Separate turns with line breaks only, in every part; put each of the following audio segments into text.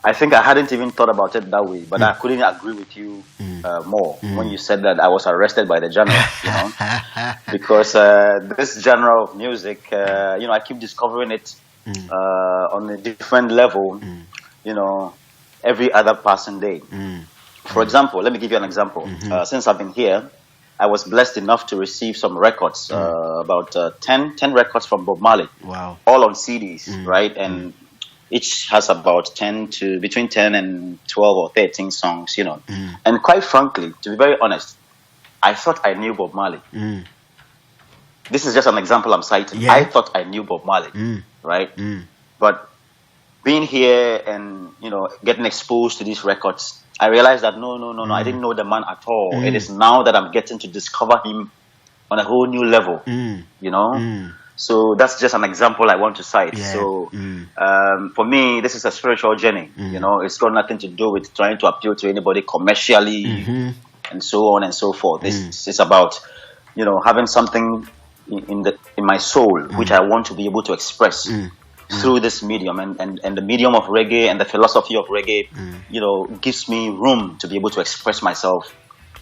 I think I hadn't even thought about it that way, but I couldn't agree with you more when you said that I was arrested by the genre, because this genre of music, I keep discovering it on a different level, every other passing day. For example, let me give you an example. Since I've been here, I was blessed enough to receive some records, about 10 records from Bob Marley.
Wow.
All on CDs, right? And each has about between 10 and 12 or 13 songs, And quite frankly, to be very honest, I thought I knew Bob Marley. This is just an example I'm citing.
Yeah.
I thought I knew Bob Marley, right? But being here and, getting exposed to these records, I realized that no, I didn't know the man at all. It is now that I'm getting to discover him on a whole new level, So that's just an example I want to cite.
Yeah.
So for me, this is a spiritual journey. It's got nothing to do with trying to appeal to anybody commercially and so on and so forth. It's about, having something in my soul which I want to be able to express through this medium, and the medium of reggae and the philosophy of reggae, gives me room to be able to express myself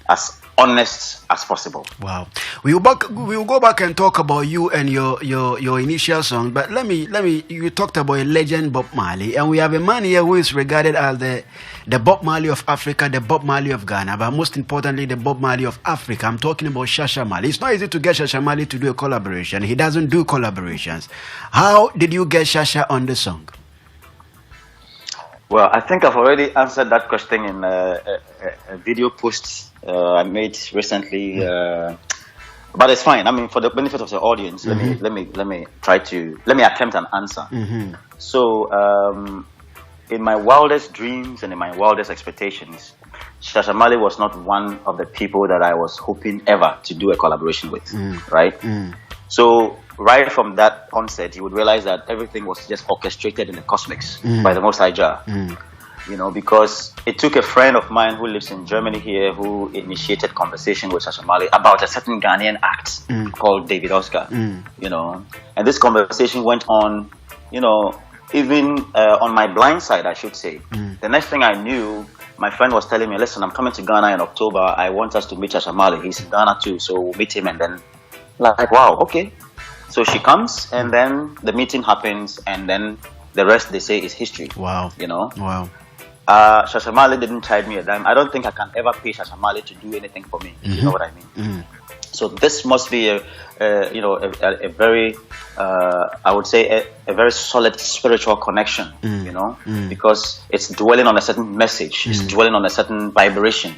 as honest as possible.
Wow. We will go back and talk about you and your initial song, but let me you talked about a legend, Bob Marley, and we have a man here who is regarded as the Bob Marley of Africa, the Bob Marley of Ghana, but most importantly the Bob Marley of Africa. I'm talking about Shasha Marley. It's not easy to get Shasha Marley to do a collaboration. He doesn't do collaborations. How did you get Shasha on the song?
Well, I think I've already answered that question in a video post I made recently, but it's fine. I mean, for the benefit of the audience, let me attempt an answer. So, in my wildest dreams and in my wildest expectations, Shasha Marley was not one of the people that I was hoping ever to do a collaboration with, right? So, right from that onset, you would realize that everything was just orchestrated in the cosmics by the Most High Jah. Because it took a friend of mine who lives in Germany here who initiated conversation with Shasha Marley about a certain Ghanaian act called David Oscar, and this conversation went on, even on my blind side, I should say. The next thing I knew, my friend was telling me, listen, I'm coming to Ghana in October. I want us to meet Shasha Marley. He's in Ghana too, so we'll meet him. And then, like, wow, okay. So she comes, and then the meeting happens, and then the rest, they say, is history.
Wow. Wow.
Shasha Marley didn't charge me a dime. I don't think I can ever pay Shasha Marley to do anything for me. You know what I mean? So this must be a very, I would say, a very solid spiritual connection. Because it's dwelling on a certain message. It's dwelling on a certain vibration.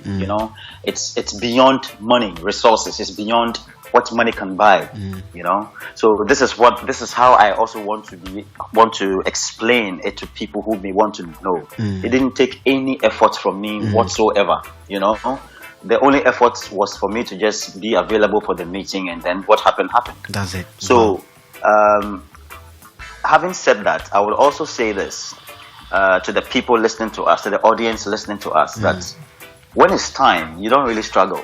It's beyond money, resources. It's beyond what money can buy. So this is how I also want to explain it to people who may want to know. It didn't take any effort from me whatsoever. The only effort was for me to just be available for the meeting, and then what happened.
That's it.
So, having said that, I will also say this to the people listening to us, to the audience listening to us, that when it's time, you don't really struggle,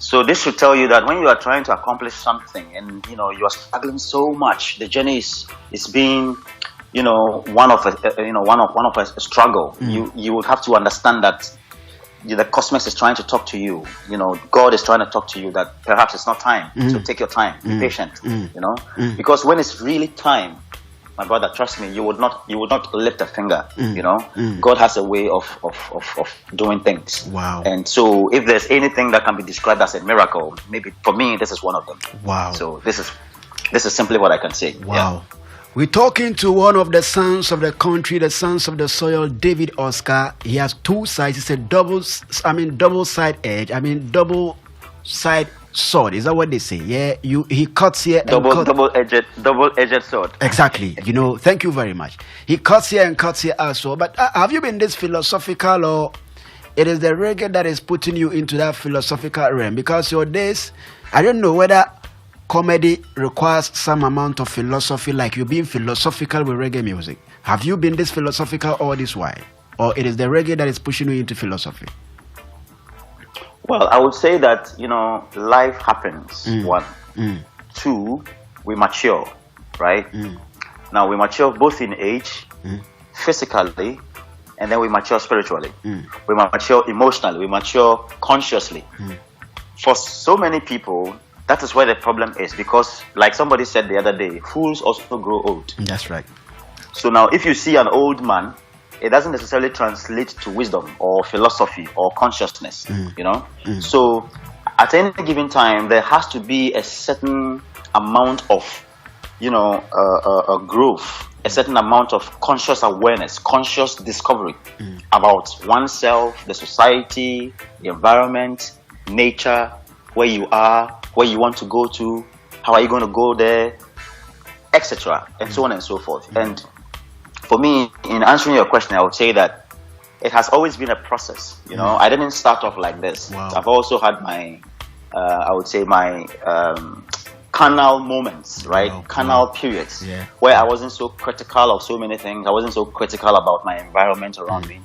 So this should tell you that when you are trying to accomplish something and, you are struggling so much, the journey is being, one of a struggle. You would have to understand that the cosmos is trying to talk to you. God is trying to talk to you that perhaps it's not time. So take your time, be patient. Because when it's really time, my brother, trust me, you would not lift a finger. God has a way of doing things.
Wow.
And so if there's anything that can be described as a miracle, maybe for me this is one of them.
Wow.
So this is simply what I can say.
Wow.
Yeah.
We're talking to one of the sons of the country, the sons of the soil, David Oscar. He has two sides. It's a double side edge. Double side sword. Is that what they say? Yeah. He cuts here and
double edged sword.
Exactly. Thank you very much. He cuts here and cuts here also. But have you been this philosophical, or it is the reggae that is putting you into that philosophical realm? Because your days, I don't know whether comedy requires some amount of philosophy, like you being philosophical with reggae music. Have you been this philosophical all this while? Or it is the reggae that is pushing you into philosophy?
Well, I would say that, life happens, one. Two, we mature, right? Now, we mature both in age, physically, and then we mature spiritually. We mature emotionally. We mature consciously. For so many people, that is where the problem is, because, like somebody said the other day, fools also grow old.
That's right.
So now, if you see an old man, it doesn't necessarily translate to wisdom or philosophy or consciousness, you know. So at any given time, there has to be a certain amount of, you know, growth, a certain amount of conscious awareness, conscious discovery about oneself, the society, the environment, nature, where you are, where you want to go to, how are you going to go there, etc., and so on and so forth. And for me, in answering your question, I would say that it has always been a process. You know, I didn't start off like this.
Wow.
I've also had my, I would say, my carnal moments, right? Carnal periods, where I wasn't so critical of so many things. I wasn't so critical about my environment around me.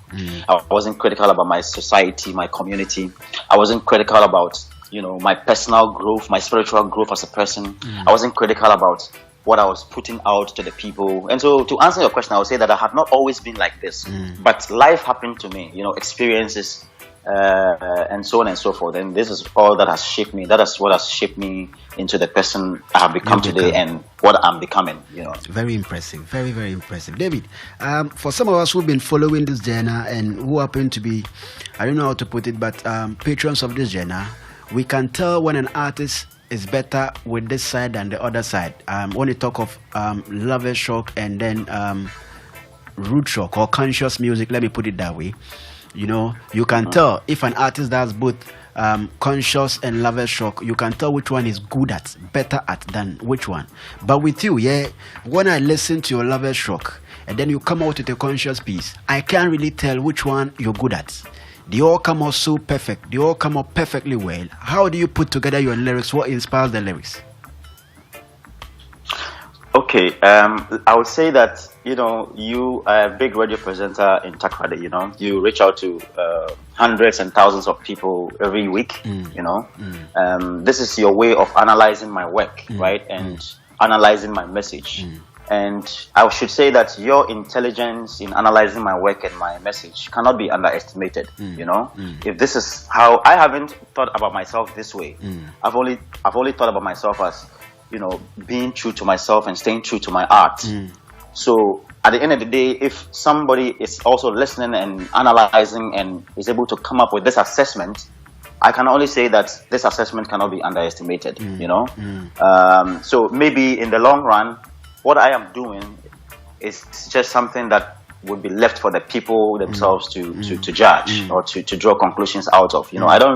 I wasn't critical about my society, my community. I wasn't critical about, you know, my personal growth, my spiritual growth as a person. I wasn't critical about what I was putting out to the people. And so, to answer your question, I would say that I have not always been like this, but life happened to me, you know, experiences, and so on and so forth. And this is all that has shaped me. That is what has shaped me into the person I have become today and what I'm becoming, you know.
Very impressive. Very, very impressive. David, for some of us who've been following this journey and who happen to be, I don't know how to put it, but patrons of this journey, we can tell when an artist is better with this side than the other side. When you talk of lover shock and then root shock or conscious music, let me put it that way. You know, you can tell if an artist does both conscious and lover shock, you can tell which one is good at, better at than which one. But with you, when I listen to your lover shock and then you come out with a conscious piece, I can't really tell which one you're good at. They all come out so perfect. They all come out perfectly well. How do you put together your lyrics? What inspires the lyrics?
Okay, I would say that, you know, you are a big radio presenter in Takoradi, you know. You reach out to hundreds and thousands of people every week, you know. This is your way of analyzing my work, right? And analyzing my message. And I should say that your intelligence in analyzing my work and my message cannot be underestimated. You know, if this is how I haven't thought about myself this way, I've only thought about myself as, you know, being true to myself and staying true to my art. So at the end of the day, if somebody is also listening and analyzing and is able to come up with this assessment, I can only say that this assessment cannot be underestimated. You know, so maybe in the long run, what I am doing is just something that would be left for the people themselves to judge or to draw conclusions out of. You know, I don't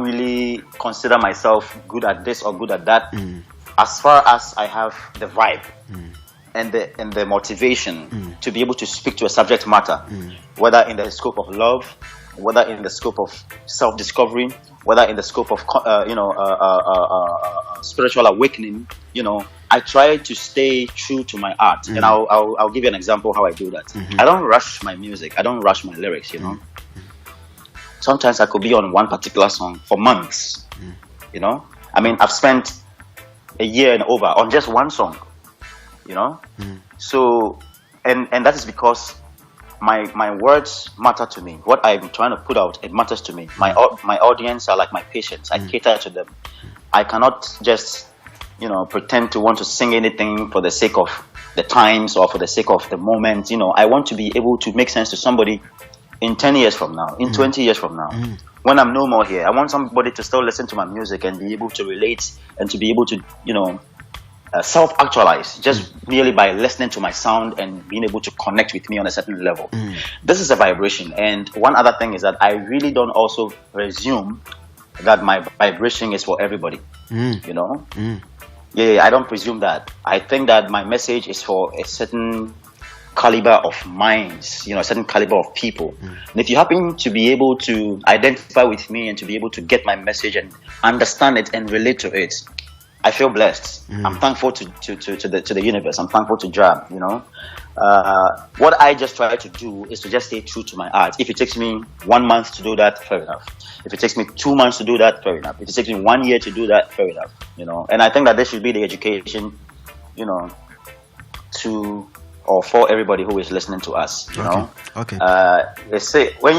really consider myself good at this or good at that, as far as I have the vibe and the motivation to be able to speak to a subject matter, whether in the scope of love, whether in the scope of self-discovery, whether in the scope of spiritual awakening. You know, I try to stay true to my art, and I'll give you an example how I do that. I don't rush my music. I don't rush my lyrics. You know, sometimes I could be on one particular song for months. You know, I mean, I've spent a year and over on just one song. You know, so and that is because my words matter to me. What I'm trying to put out, it matters to me. My audience are like my patients. I cater to them. I cannot just, you know, pretend to want to sing anything for the sake of the times or for the sake of the moment. You know, I want to be able to make sense to somebody in 10 years from now, in 20 years from now, when I'm no more here. I want somebody to still listen to my music and be able to relate and to be able to, you know, self-actualize just merely by listening to my sound and being able to connect with me on a certain level. This is a vibration. And one other thing is that I really don't also presume that my vibration is for everybody. You know, I don't presume that. I think that my message is for a certain caliber of minds, you know, a certain caliber of people. And if you happen to be able to identify with me and to be able to get my message and understand it and relate to it, I feel blessed. I'm thankful to the universe. I'm thankful to Jah, you know. What I just try to do is to just stay true to my art. If it takes me 1 month to do that, fair enough. If it takes me 2 months to do that, fair enough. If it takes me 1 year to do that, fair enough. You know, and I think that this should be the education, you know, to or for everybody who is listening to us. You know.
Okay.
They say when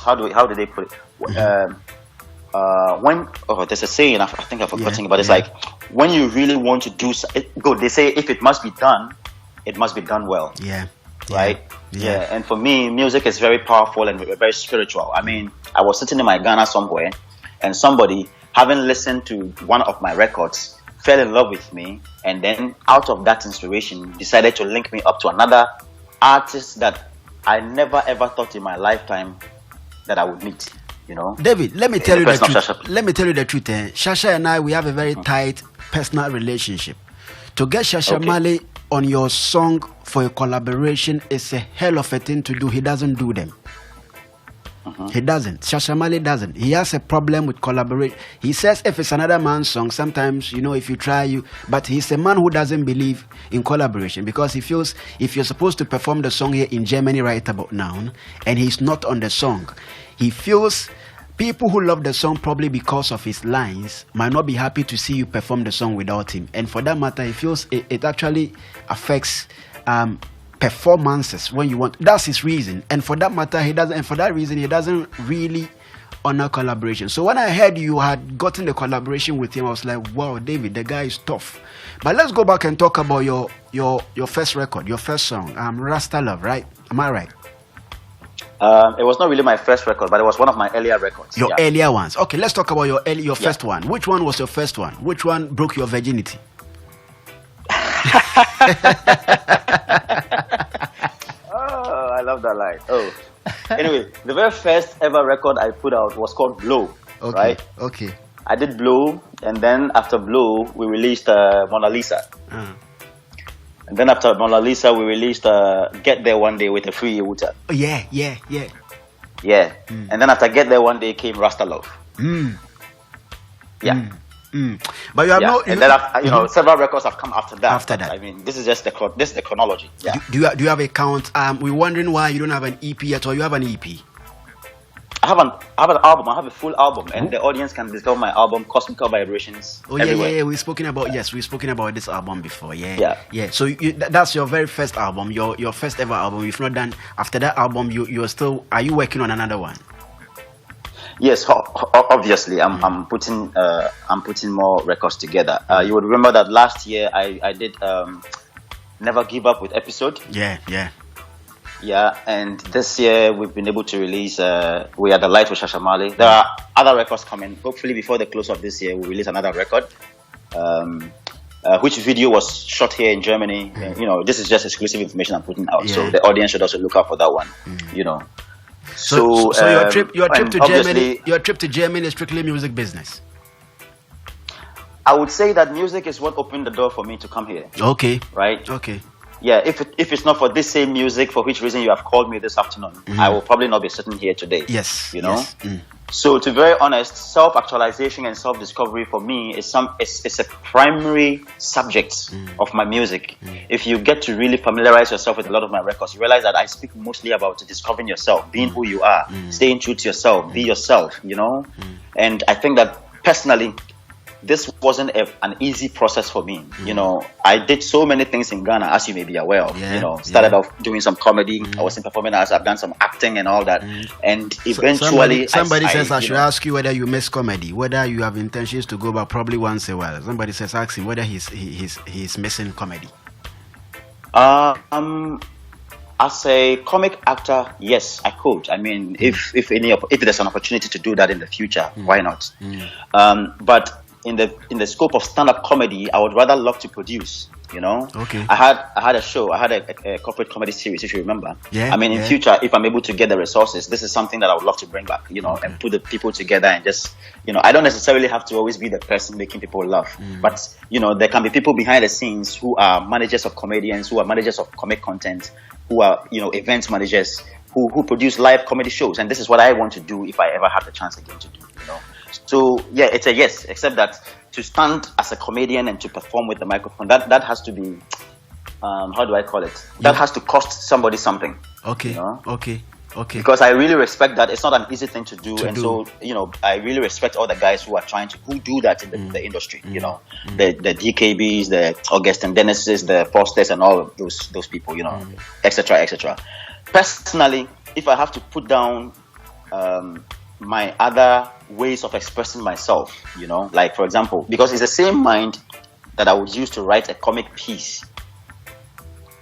how do they put it? There's a saying, I think I've forgotten, but it's like when you really want to do good, they say if it must be done, it must be done well. Right. And for me, music is very powerful and very spiritual. I mean, I was sitting in my Ghana somewhere, and somebody, having listened to one of my records, fell in love with me, and then out of that inspiration decided to link me up to another artist that I never ever thought in my lifetime that I would meet. You know,
David, let me tell you the truth. Let me tell you the truth. Shasha and I, we have a very tight personal relationship. To get Shasha Male on your song for a collaboration is a hell of a thing to do. He doesn't do them. He doesn't. Shasha Male doesn't. He has a problem with collaboration. He says if it's another man's song, sometimes, you know, if you try, but he's a man who doesn't believe in collaboration, because he feels if you're supposed to perform the song here in Germany right about now and he's not on the song, he feels people who love the song probably because of his lines might not be happy to see you perform the song without him. And for that matter, he feels it actually affects performances when you want. That's his reason. And for that matter, he doesn't really honor collaboration. So when I heard you had gotten the collaboration with him, I was like, wow, David, the guy is tough. But let's go back and talk about your first record, your first song, Rasta Love, right? Am I right?
It was not really my first record, but it was one of my earlier records.
Your earlier ones. Okay, let's talk about your first one. Which one was your first one? Which one broke your virginity?
Oh, I love that line. Oh, anyway, the very first ever record I put out was called Blow.
Okay.
Right?
Okay.
I did Blow, and then after Blow, we released Mona Lisa. And then after Mona Lisa, we released Get There One Day with a Free Wuta.
Oh, yeah.
And then after Get There One Day came Rasta Love.
But you have
and then after, several records have come after that. I mean, this is just the chronology. Yeah.
Do you have a count? We're wondering why you don't have an EP yet, or you have an EP?
I have an album. I have a full album, and the audience can discover my album, Cosmical Vibrations.
Oh yeah. We've spoken about this album before. Yeah. So that's your very first album, your first ever album. You've not done after that album. Are you working on another one?
Yes, obviously. I'm putting more records together. You would remember that last year I did Never Give Up with Episode. Yeah, and this year we've been able to release We Are the Light with Shasha Male. There are other records coming. Hopefully before the close of this year we'll release another record. Which video was shot here in Germany. This is just exclusive information I'm putting out. So the audience should also look out for that one.
So your trip to Germany is strictly music business.
I would say that music is what opened the door for me to come here.
Okay.
Right?
Okay.
Yeah, if it's not for this same music, for which reason you have called me this afternoon, I will probably not be sitting here today.
Yes.
Yes. So to be very honest, self-actualization and self-discovery for me is a primary subject of my music. If you get to really familiarize yourself with a lot of my records, you realize that I speak mostly about discovering yourself, being who you are, staying true to yourself, be yourself, And I think that personally, this wasn't an easy process for me. I did so many things in Ghana, as you may be aware of. Started off doing some comedy. I was in performing arts. I've done some acting and all that. And eventually,
somebody says I should ask you whether you miss comedy, whether you have intentions to go back probably once a while. Somebody says ask him whether he's missing comedy.
As a comic actor, yes, I could. I mean, if there's an opportunity to do that in the future, why not? But in the scope of stand-up comedy, I would rather love to produce.
Okay.
I had a show. I had a corporate comedy series, if you remember. In future, if I'm able to get the resources, this is something that I would love to bring back. And put the people together and just, I don't necessarily have to always be the person making people laugh, but there can be people behind the scenes who are managers of comedians, who are managers of comic content, who are event managers, who produce live comedy shows, and this is what I want to do if I ever have the chance again to do. So yeah, it's a yes, except that to stand as a comedian and to perform with the microphone, that has to be, how do I call it? That has to cost somebody something.
Okay. Okay. Okay.
Because I really respect that. It's not an easy thing to do. So, I really respect all the guys who do that in the industry, the DKBs, the Augustin Dennises, the Fosters, and all of those people, etc., etc. Personally, if I have to put down my other ways of expressing myself, like, for example, because it's the same mind that I would use to write a comic piece.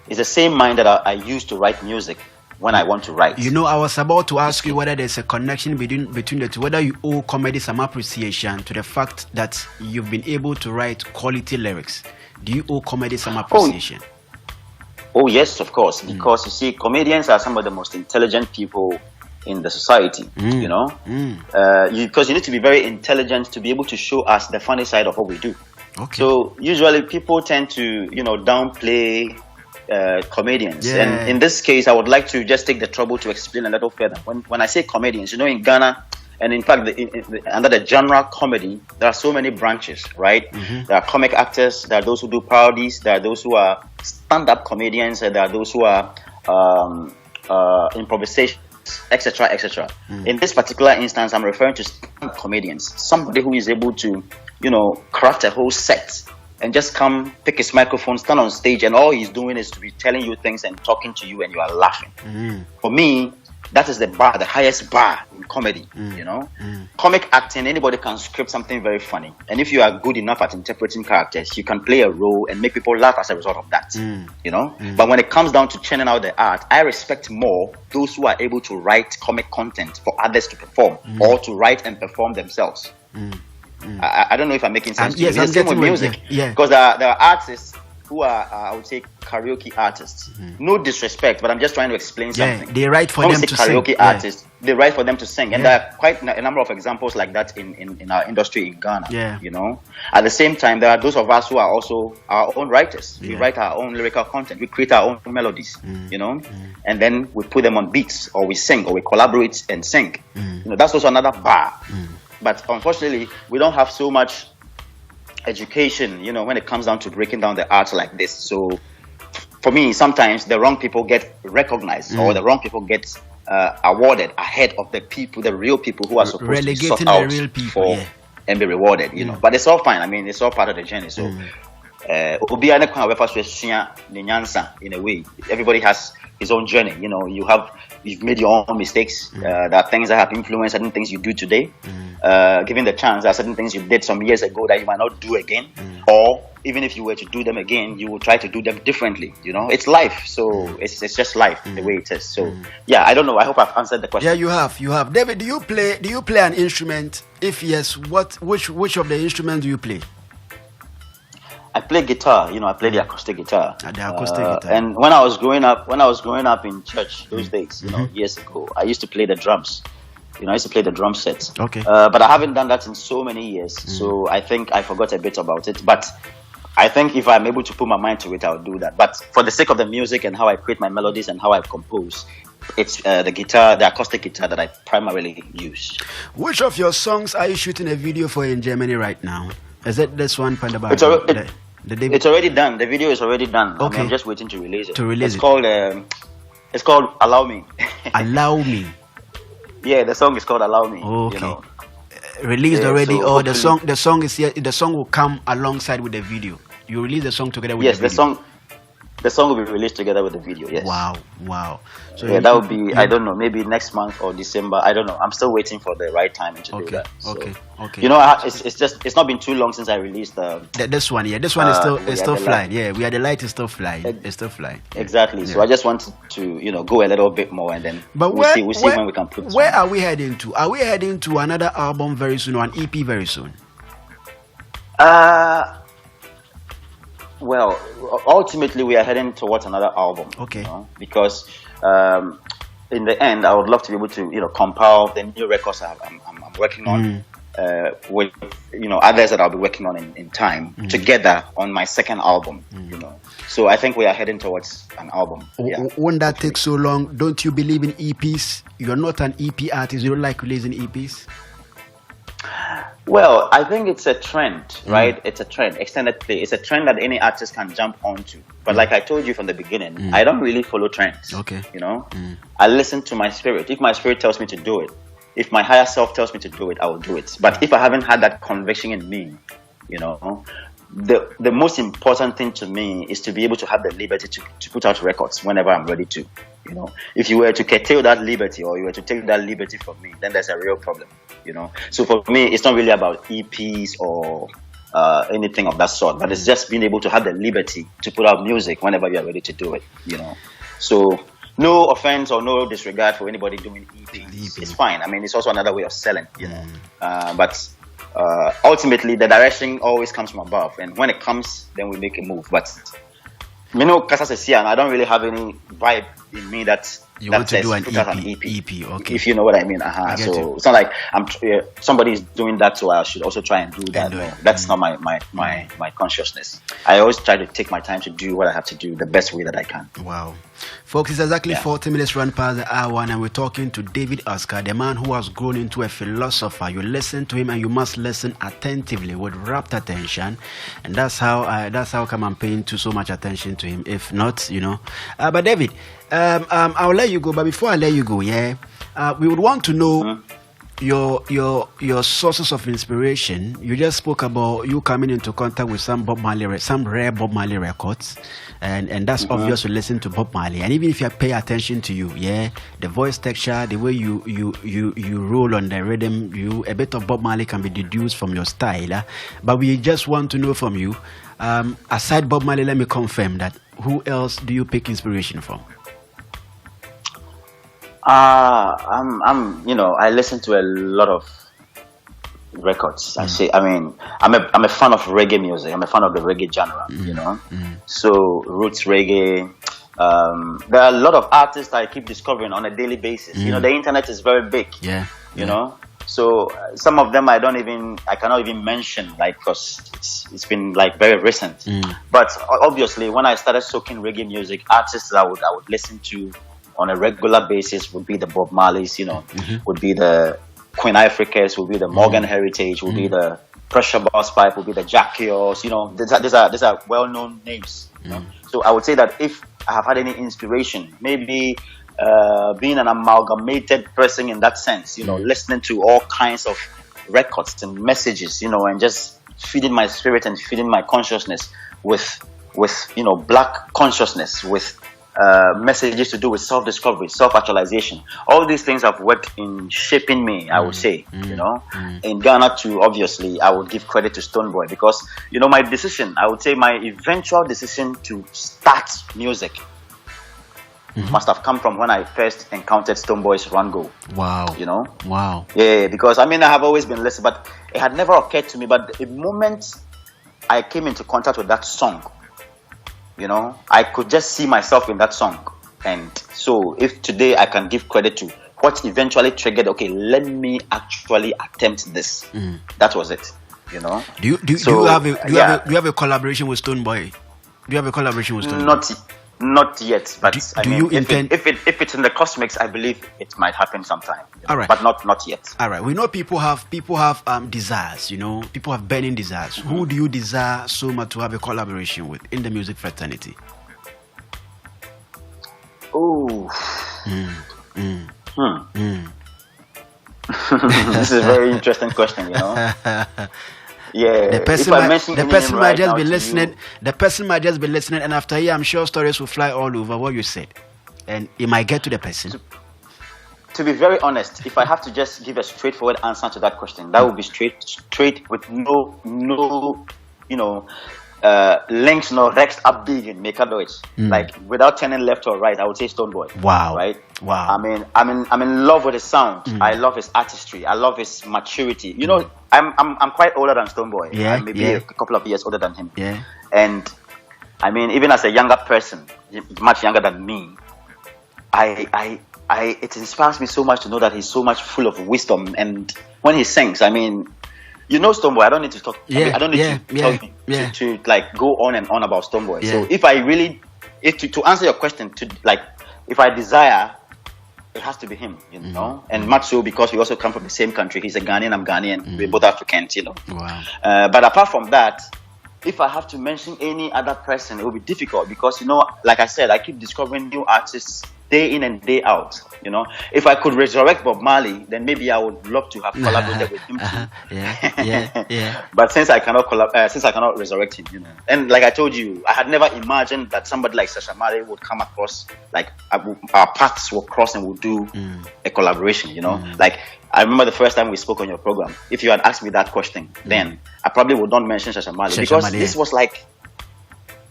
It's the same mind that I use to write music when I want to write.
I was about to ask you whether there's a connection between the two, whether you owe comedy some appreciation to the fact that you've been able to write quality lyrics. Do you owe comedy some appreciation?
Oh yes, of course, because you see, comedians are some of the most intelligent people in the society, because you need to be very intelligent to be able to show us the funny side of what we do.
Okay.
So usually people tend to, downplay comedians, and in this case I would like to just take the trouble to explain a little further. When I say comedians, in Ghana, and in fact under the genre comedy, there are so many branches, right? There are comic actors, there are those who do parodies, there are those who are stand-up comedians, and there are those who are improvisation, etc., etc. In this particular instance, I'm referring to stand-up comedians, somebody who is able to craft a whole set and just come, pick his microphone, stand on stage, and all he's doing is to be telling you things and talking to you, and you are laughing. For me, that is the highest bar in comedy. Comic acting, anybody can script something very funny, and if you are good enough at interpreting characters, you can play a role and make people laugh as a result of that. But when it comes down to churning out the art, I respect more those who are able to write comic content for others to perform, or to write and perform themselves. I don't know if I'm making sense.
Yes,
it's the same with music. Because there are artists who are, I would say, karaoke artists. No disrespect, but I'm just trying to explain something.
They write for them to
karaoke
sing.
Artists, they write for them to sing, and there are quite a number of examples like that in our industry in Ghana. At the same time, there are those of us who are also our own writers. We write our own lyrical content. We create our own melodies. And then we put them on beats, or we sing, or we collaborate and sing. That's also another bar. But unfortunately, we don't have so much education, when it comes down to breaking down the arts like this. So for me, sometimes the wrong people get recognized, or the wrong people get awarded ahead of the real people who are supposed to be sought out
the real people,
and be rewarded, But it's all fine. I mean, it's all part of the journey. So in a way, everybody has his own journey. You've made your own mistakes. There are things that have influenced certain things you do today. Given the chance, there are certain things you did some years ago that you might not do again, or even if you were to do them again, you will try to do them differently. It's life, so it's just life the way it is. So I don't know. I hope I've answered the question.
Yeah, you have. David, do you play an instrument? If yes, which of the instruments do you play?
I play guitar. I play the acoustic guitar.
The acoustic guitar.
And when I was growing up in church those days, years ago, I used to play the drums. I used to play the drum set.
Okay.
But I haven't done that in so many years, so I think I forgot a bit about it. But I think if I'm able to put my mind to it, I'll do that. But for the sake of the music and how I create my melodies and how I compose, it's the acoustic guitar that I primarily use.
Which of your songs are you shooting a video for in Germany right now? Is it this one?
It's already done. The video is already done.
Okay.
I'm just waiting to release it.
It's
called Allow Me.
Allow Me.
Yeah, the song is called Allow Me.
Okay. Released already, or the song is here. The song will come alongside with the video. You release the song together with the video.
The song will be released together with the video. Yes.
Wow. So
that would be, I don't know, maybe next month or December. I don't know. I'm still waiting for the right time to do that. So,
okay.
It's not been too long since I released
this one. Yeah, this one is still flying. Yeah, We Are the Light is still flying. It's still flying.
Exactly. Yeah. So I just wanted to go a little bit more, and then we'll see when we can put.
Where are we heading to? Are we heading to another album very soon, or an EP very soon?
Well, ultimately, we are heading towards another album.
Okay.
Because in the end, I would love to be able to, compile the new records I'm working on with, others that I'll be working on in time together on my second album. So I think we are heading towards an album.
Won't that take so long? Don't you believe in EPs? You're not an EP artist. You don't like releasing EPs?
Well, I think it's a trend, right? It's a trend. Extended play. It's a trend that any artist can jump onto. But like I told you from the beginning, I don't really follow trends.
Okay.
You know, I listen to my spirit. If my spirit tells me to do it, if my higher self tells me to do it, I will do it. But if I haven't had that conviction in me, you know, the most important thing to me is to be able to have the liberty to put out records whenever I'm ready to. You know, if you were to curtail that liberty or you were to take that liberty from me, then there's a real problem. You know, so for me, it's not really about EPs or anything of that sort, but it's just being able to have the liberty to put out music whenever you are ready to do it. You know, so no offense or no disregard for anybody doing EPs. It's fine. I mean, it's also another way of selling. You know, but ultimately the direction always comes from above, and when it comes, then we make a move. But you know, I don't really have any vibe in me that
you want to do an
EP.
Okay.
If you know what I mean. So it's not like somebody is doing that, so I should also try and do that. No, that's not my consciousness. I always try to take my time to do what I have to do the best way that I can.
Wow. Folks, it's exactly 40 minutes run past the hour, and we're talking to David Oscar, the man who has grown into a philosopher. You listen to him, and you must listen attentively with rapt attention, and that's how come I'm paying so much attention to him. If not, you know. But David, I'll let you go. But before I let you go, we would want to know your sources of inspiration. You just spoke about you coming into contact with some rare Bob Marley records, and that's obvious to listen to Bob Marley. And even if you pay attention to the voice texture, the way you roll on the rhythm, a bit of Bob Marley can be deduced from your style. But we just want to know from you, aside Bob Marley, let me confirm that who else do you pick inspiration from?
I listen to a lot of records. I'm a fan of reggae music. I'm a fan of the reggae genre, you know. So roots reggae. There are a lot of artists I keep discovering on a daily basis. You know, the internet is very big. You know. So some of them I cannot even mention, like, because it's been like very recent. But obviously, when I started soaking reggae music, artists I would listen to on a regular basis would be the Bob Marleys, you know, would be the Queen Africans, would be the Morgan Heritage, would be the Pressure Boss Pipe, would be the Jack Kios, you know, these are well-known names. You know? So I would say that if I have had any inspiration, maybe being an amalgamated person in that sense, you know, listening to all kinds of records and messages, you know, and just feeding my spirit and feeding my consciousness with you know, black consciousness, with messages to do with self-discovery, self-actualization. All these things have worked in shaping me, I would say, you know. In Ghana too, obviously, I would give credit to Stonebwoy because, you know, my eventual decision to start music must have come from when I first encountered Stonebwoy's Run Go.
Wow.
You know?
Wow.
Yeah, because, I have always been listening, but it had never occurred to me. But the moment I came into contact with that song, you know, I could just see myself in that song. And so if today I can give credit to what eventually triggered, okay, let me actually attempt this. That was it, you know. Do you have a collaboration with Stonebwoy? Do you have a collaboration with Stonebwoy? Not yet, but if it's in the cosmics, I believe it might happen sometime.
All right,
but not yet.
All right, we know people have desires. You know, people have burning desires. Who do you desire so much to have a collaboration with in the music fraternity?
Oh, this is a very interesting question. You know. Yeah, the person might just be listening. The person might just be listening, and after here, I'm sure stories will fly all over what you said, and it might get to the person. To be very honest, if I have to just give a straightforward answer to that question, that would be straight with no, you know, links, no Rex abbiegen, make a Deutsch. Like without turning left or right, I would say Stonebwoy. Wow. Right? Wow. I'm in love with his sound. I love his artistry. I love his maturity. You know, I'm quite older than Stonebwoy. Yeah. Maybe a couple of years older than him. Yeah. And even as a younger person, much younger than me, it inspires me so much to know that he's so much full of wisdom. And when he sings, you know Stonebwoy, I don't need to talk. I don't need to like go on and on about Stonebwoy. So if I really, to answer your question, if I desire it has to be him, you know, and much so because we also come from the same country. He's a Ghanaian, I'm Ghanaian. We're both Africans, you know.
Wow.
But apart from that, if I have to mention any other person, it will be difficult because, you know, like I said, I keep discovering new artists day in and day out. You know, if I could resurrect Bob Marley, then maybe I would love to have collaborated with him too.
Yeah.
But since I cannot resurrect him, you know, and like I told you, I had never imagined that somebody like Sasha Marley would come across, like our paths will cross and we'll do a collaboration. You know, like I remember the first time we spoke on your program. If you had asked me that question, then I probably would not mention Sasha Marley because this was like,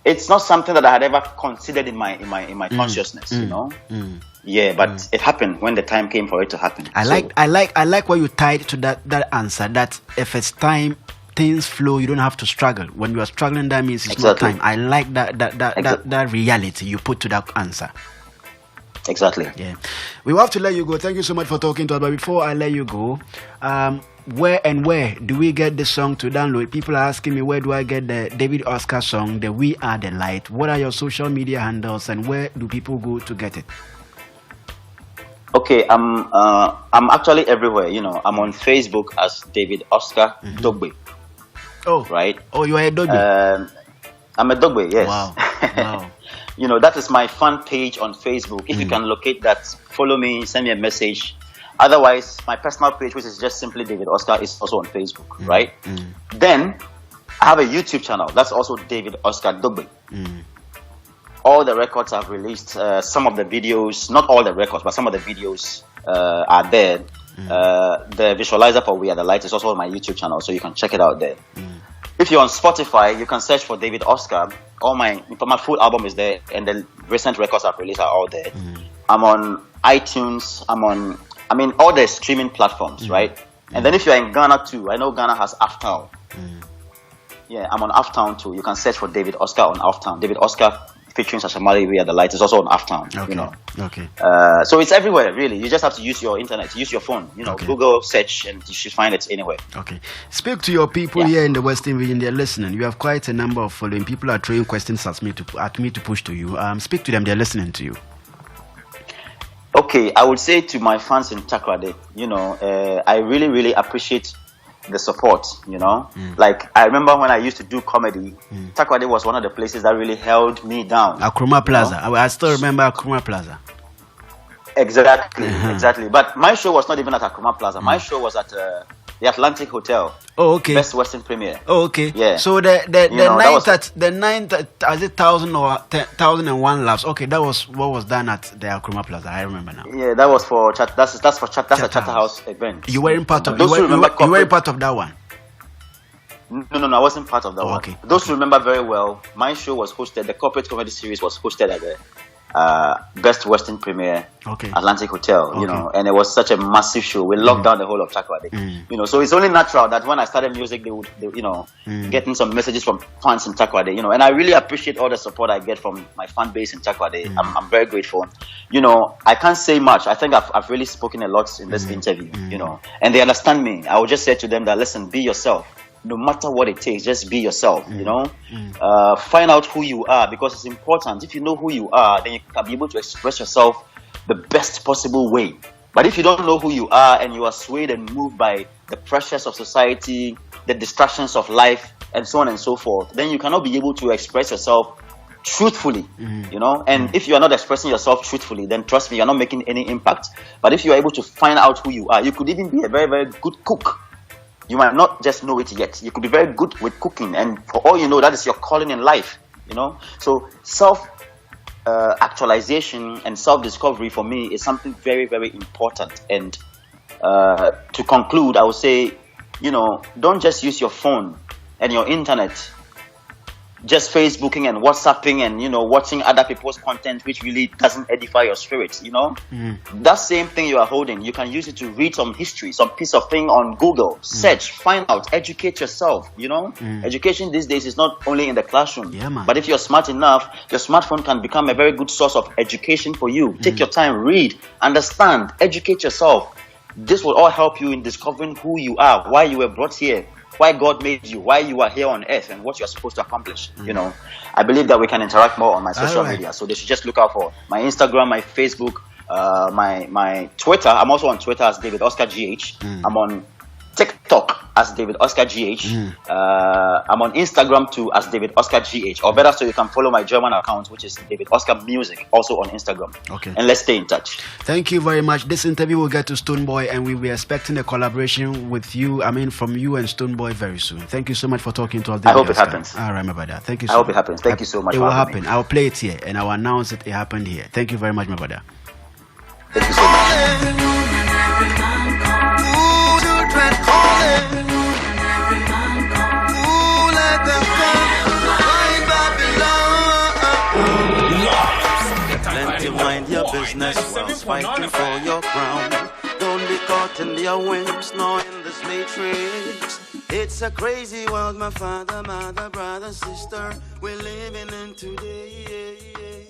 it's not something that I had ever considered in my consciousness, you know. Yeah, but it happened when the time came for it to happen.
I like what you tied to that answer. That if it's time, things flow. You don't have to struggle. When you are struggling, that means it's not time. I like that reality you put to that answer.
Exactly.
Yeah, we will have to let you go. Thank you so much for talking to us. But before I let you go, where do we get the song to download? People are asking me, where do I get the David Oscar song, the We Are the Light? What are your social media handles and where do people go to get it?
Okay, I'm actually everywhere. You know, I'm on Facebook as David Oscar Dogbe.
Oh,
right.
Oh, you are a Dogbe.
I'm a Dogbe. Yes.
Wow.
You know, that is my fan page on Facebook. If you can locate that, follow me, send me a message. Otherwise, my personal page, which is just simply David Oscar, is also on Facebook, right? Then I have a YouTube channel. That's also David Oscar Dogbe. All the records I've released, some of the videos, not all the records, but some of the videos are there. The visualizer for We Are the Light is also on my YouTube channel, so you can check it out there. If you're on Spotify, you can search for David Oscar. All my full album is there, and the recent records I've released are all there. I'm on iTunes. I'm on all the streaming platforms, right? And then if you're in Ghana too, I know Ghana has Aftown. Yeah, I'm on Aftown too. You can search for David Oscar on Aftown. David Oscar featuring Sasha Marley, We Are the Light is also on Aftown.
Okay.
You know.
Okay.
So it's everywhere, really. You just have to use your internet, use your phone. You know,
Okay.
Google search, and you should find it anywhere.
Okay. Speak to your people here in the Western region. They're listening. You have quite a number of following. People are throwing questions at me to push to you. Speak to them. They're listening to you.
Okay, I would say to my fans in Takoradi, you know, I really, really appreciate the support, you know. Like, I remember when I used to do comedy, Takoradi was one of the places that really held me down.
Akroma Plaza. I still remember Akroma Plaza.
Exactly. But my show was not even at Akroma Plaza. My show was at the Atlantic Hotel.
Oh, okay.
Best Western Premiere.
Oh, okay.
Yeah.
So the ninth, is it 1,000 or 1,001 laughs? Okay, that was what was done at the Akroma Plaza. I remember now.
Yeah, that was for that's a Chatter House event.
You weren't part of.
Those who remember
you weren't part of that one.
No, I wasn't part of that one.
Okay.
Those who remember very well, my show was hosted. The corporate comedy series was hosted at the Best Western Premiere, Atlantic Hotel. You know, and it was such a massive show. We locked down the whole of Takoradi. You know, so it's only natural that when I started music, they would getting some messages from fans in Takoradi. You know, and I really appreciate all the support I get from my fan base in Takoradi. I'm very grateful. You know, I can't say much. I think I've really spoken a lot in this interview. You know, and they understand me. I would just say to them that, listen, be yourself. No matter what it takes, just be yourself, you know. Find out who you are, because it's important. If you know who you are, then you can be able to express yourself the best possible way. But if you don't know who you are and you are swayed and moved by the pressures of society, the distractions of life, and so on and so forth, then you cannot be able to express yourself truthfully, you know. And if you are not expressing yourself truthfully, then trust me, you're not making any impact. But if you are able to find out who you are, you could even be a very, very good cook. You might not just know it yet. You could be very good with cooking, and for all you know, that is your calling in life, you know. So self-actualization and self-discovery for me is something very, very important. And to conclude, I would say, you know, don't just use your phone and your internet, just Facebooking and WhatsApping and, you know, watching other people's content, which really doesn't edify your spirit, you know. That same thing you are holding, you can use it to read some history, some piece of thing on Google, search, find out, educate yourself, you know. Education these days is not only in the classroom, but if you're smart enough, your smartphone can become a very good source of education for you. Take your time, read, understand, educate yourself. This will all help you in discovering who you are, why you were brought here, why God made you, why you are here on earth, and what you are supposed to accomplish. You know, I believe that we can interact more on my social media. So they should just look out for my Instagram, my Facebook, my Twitter. I'm also on Twitter as David Oscar GH. I'm on TikTok as David Oscar GH. I'm on Instagram too as David Oscar GH. Or better, so you can follow my German account, which is David Oscar Music, also on Instagram.
Okay.
And let's stay in touch.
Thank you very much. This interview will get to Stonebwoy, and we were expecting a collaboration with you. I mean, from you and Stonebwoy very soon. Thank you so much for talking to us.
I hope it happens.
All right, my brother. Thank you.
I hope it happens. Thank you so much.
It
for
will
having
happen.
me.
I'll play it here, and I'll announce it. It happened here. Thank you very much, my brother.
Thank you so much.
Mind your business whilst fighting for your crown. Don't be caught in their whims nor in this matrix. It's a crazy world, my father, mother, brother, sister, we're living in today.